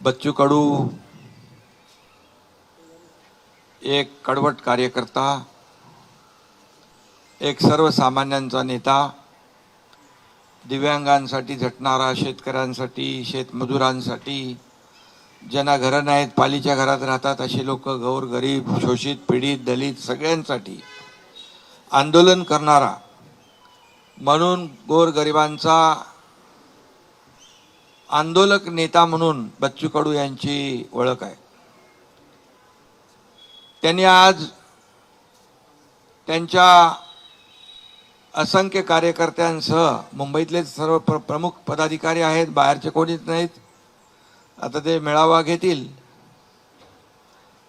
बच्चू कडू एक कडवट कार्यकर्ता, एक सर्वसामान्यांचा नेता, दिव्यांगांसाठी झटणारा, शेतकऱ्यांसाठी, शेतमजुरांसाठी, ज्यांना घरं नाहीत, पालीच्या घरात राहतात असे लोक, गोरगरीब, शोषित, पीडित, दलित सगळ्यांसाठी आंदोलन करणारा, म्हणून गोरगरिबांचा आंदोलक नेता म्हणून बच्चू कडू यांची ओळख आहे। त्यांनी आज त्यांच्या असंख्य कार्यकर्त्यांसह, मुंबईतले सर्व प्रमुख पदाधिकारी आहेत, बाहेरचे कोणीच नाहीत, आता ते मेळावा घेतील।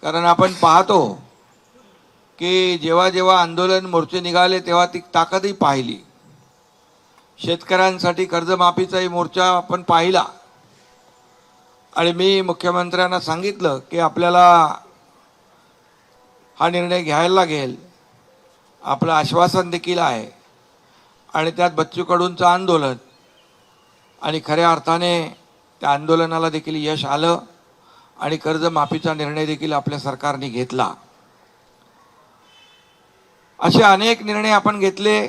कारण आपण पाहतो की जेव्हा जेव्हा आंदोलन मोर्चे निघाले तेव्हा ती ताकदही पाहिली। शेतकऱ्यांसाठी कर्जमाफीचाही मोर्चा आपण पाहिला आणि मी मुख्यमंत्र्यांना सांगितलं की आपल्याला हा निर्णय घ्यायला लागेल, आपलं आश्वासन देखील आहे आणि त्यात बच्चू कडूंचं आंदोलन आणि खऱ्या अर्थाने त्या आंदोलनाला देखील यश आलं आणि कर्जमाफीचा निर्णय देखील आपल्या सरकारने घेतला। असे अनेक निर्णय आपण घेतले।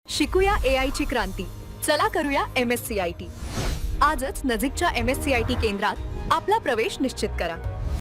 शिकूया AI ची क्रांती, चला करूया MSCIT। आजच नजीकच्या MSCIT केंद्रात आपला प्रवेश निश्चित करा।